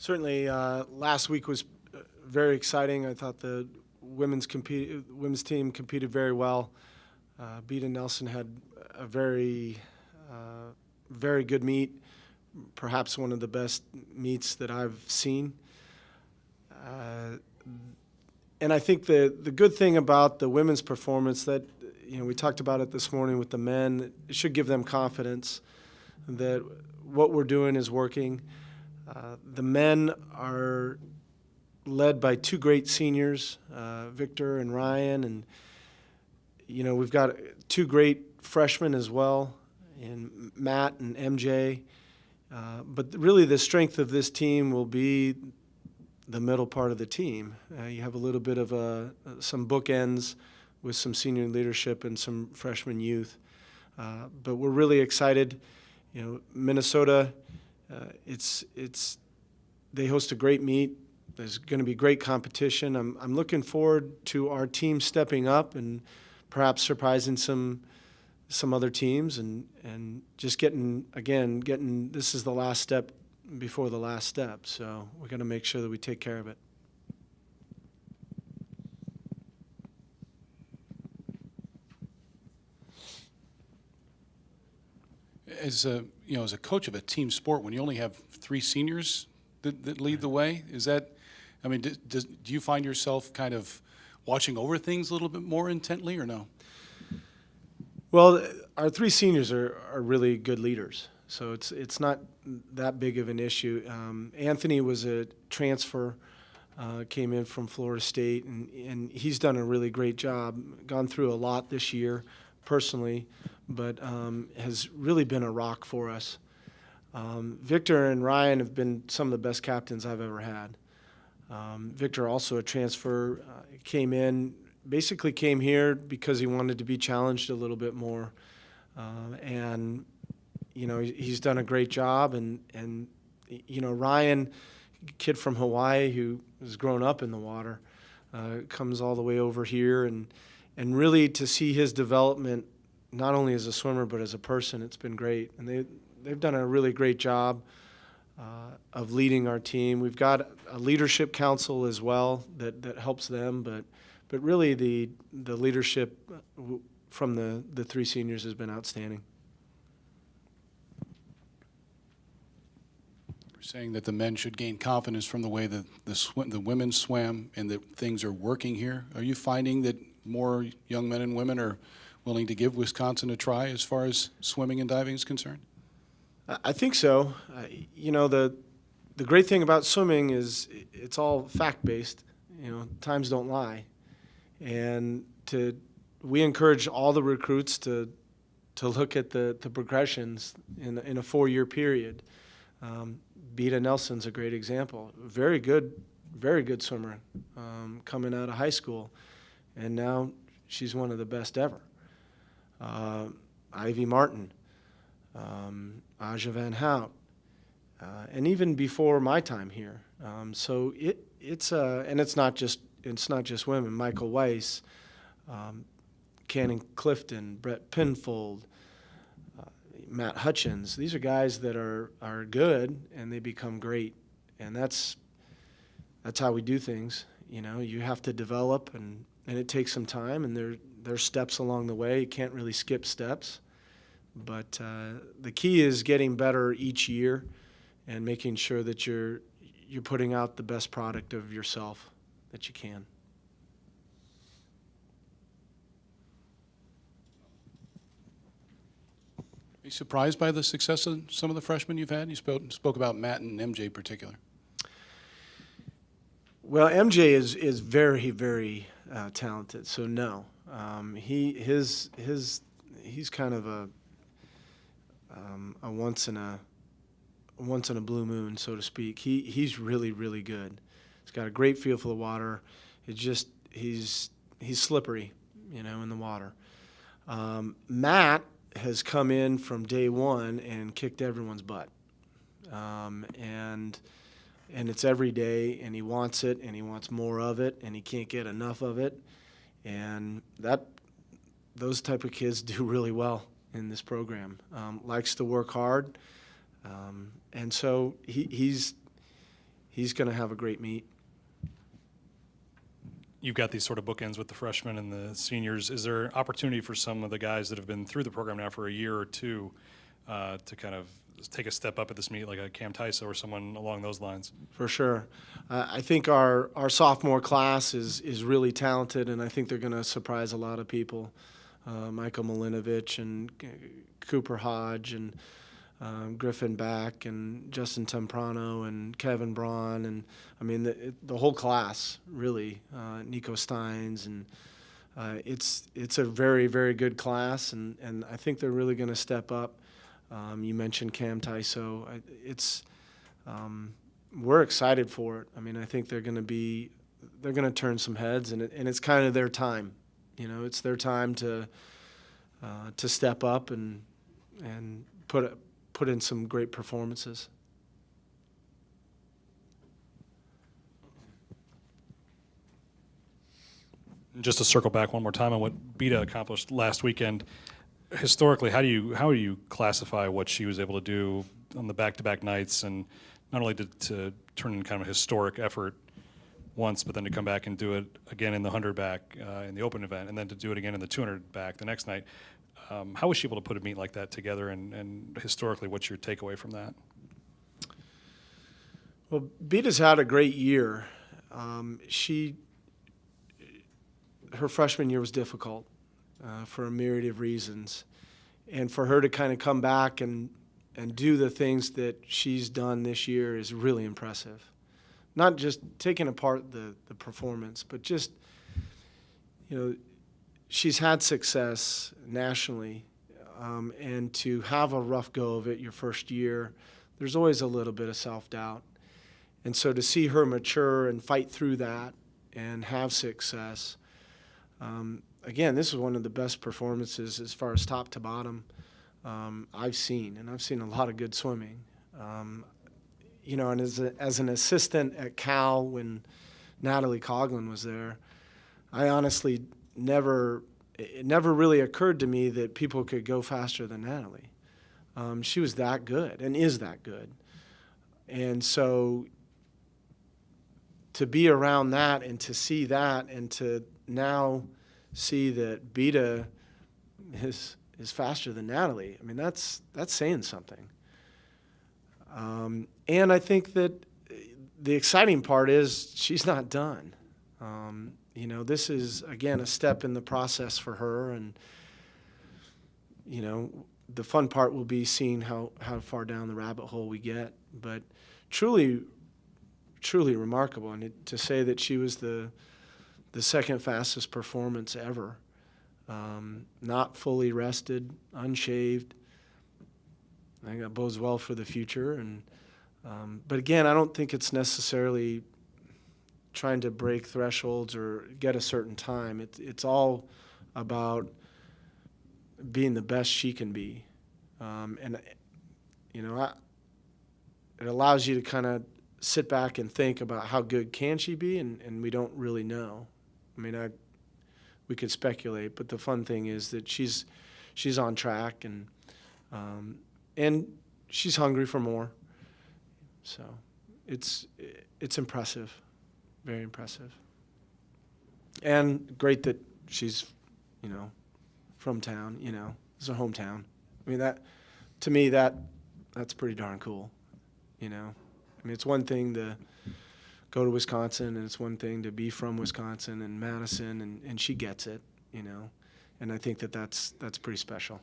Certainly, last week was very exciting. I thought the women's team competed very well. Beta Nelson had a very good meet, perhaps one of the best meets that I've seen. And I think the good thing about the women's performance that, we talked about it this morning with the men, it should give them confidence that what we're doing is working. The men are led by two great seniors, Victor and Ryan, and we've got two great freshmen as well, in Matt and MJ. But really, the strength of this team will be the middle part of the team. You have a little bit of some bookends with some senior leadership and some freshman youth. But we're really excited. Minnesota. They host a great meet. There's going to be great competition. I'm looking forward to our team stepping up and perhaps surprising some other teams and just getting this is the last step before the last step. So we're going to make sure that we take care of it. As a coach of a team sport, when you only have three seniors that lead the way, do you find yourself kind of watching over things a little bit more intently, or no? Well, our three seniors are really good leaders, so it's not that big of an issue. Anthony was a transfer, came in from Florida State, and he's done a really great job, gone through a lot this year personally, but has really been a rock for us. Victor and Ryan have been some of the best captains I've ever had. Victor, also a transfer, came here because he wanted to be challenged a little bit more. And he's done a great job. And Ryan, kid from Hawaii who has grown up in the water, comes all the way over here. And really to see his development, not only as a swimmer but as a person, it's been great. And they've done a really great job of leading our team. We've got a leadership council as well that helps them, but really the leadership from the three seniors has been outstanding. You're saying that the men should gain confidence from the way that the women swam and that things are working here. Are you finding that more young men and women are willing to give Wisconsin a try as far as swimming and diving is concerned? I think so. The great thing about swimming is it's all fact-based. Times don't lie. And we encourage all the recruits to look at the progressions in a 4-year period. Beta Nelson's a great example. Very good swimmer coming out of high school, and now she's one of the best ever. Ivy Martin, Aja Van Hout, and even before my time here. So it's not just women. Michael Weiss, Cannon Clifton, Brett Pinfold, Matt Hutchins. These are guys that are good and they become great, and that's how we do things. You have to develop, and it takes some time, and there's steps along the way. You can't really skip steps. But the key is getting better each year and making sure that you're putting out the best product of yourself that you can. Are you surprised by the success of some of the freshmen you've had? You spoke about Matt and MJ in particular. Well, MJ is very, very talented. So no, he's kind of a once in a blue moon, so to speak. He's really, really good. He's got a great feel for the water. He's slippery, in the water. Matt has come in from day one and kicked everyone's butt, and it's every day, and he wants it, and he wants more of it, and he can't get enough of it, and those type of kids do really well in this program. Likes to work hard, and so he's he's going to have a great meet. You've got these sort of bookends with the freshmen and the seniors. Is there opportunity for some of the guys that have been through the program now for a year or two to kind of take a step up at this meet, like a Cam Tyso or someone along those lines? For sure. I think our sophomore class is really talented, and I think they're going to surprise a lot of people. Michael Milinovich and Cooper Hodge and Griffin Back and Justin Temprano and Kevin Braun, and I mean the whole class really. Nico Steins, and it's a very, very good class, and I think they're really going to step up. You mentioned Cam Tyso. We're excited for it. I mean, I think they're going to turn some heads, and it's kind of their time. You know, it's their time to step up and put in some great performances. Just to circle back one more time on what Beta accomplished last weekend, historically, how do you classify what she was able to do on the back-to-back nights, and not only to turn in kind of a historic effort once, but then to come back and do it again in the 100 back in the open event, and then to do it again in the 200 back the next night? How was she able to put a meet like that together, and historically, what's your takeaway from that? Well, Beta's had a great year. Her freshman year was difficult for a myriad of reasons. And for her to kind of come back and do the things that she's done this year is really impressive. Not just taking apart the performance, but just, you know, she's had success nationally. And to have a rough go of it your first year, there's always a little bit of self-doubt. And so to see her mature and fight through that and have success, again, this is one of the best performances as far as top to bottom I've seen, and I've seen a lot of good swimming. You know, and as an assistant at Cal when Natalie Coughlin was there, I honestly it never really occurred to me that people could go faster than Natalie. She was that good and is that good. And so to be around that and to see that and to now see that Beta is faster than Natalie, I mean, that's saying something. And I think that the exciting part is she's not done. You know, this is, again, a step in the process for her. And, you know, the fun part will be seeing how far down the rabbit hole we get. But truly, truly remarkable. And to say that she was the second fastest performance ever, not fully rested, unshaved, I think that bodes well for the future. And but again, I don't think it's necessarily trying to break thresholds or get a certain time. It's all about being the best she can be. And, you know, it allows you to kind of sit back and think about how good can she be, and we don't really know. I mean, we could speculate, but the fun thing is that she's on track, and she's hungry for more. So it's impressive, very impressive, and great that she's, you know, from town. You know, it's her hometown. I mean, that to me that's pretty darn cool. You know, I mean, it's one thing to go to Wisconsin, and it's one thing to be from Wisconsin and Madison, and she gets it, you know, and I think that's pretty special.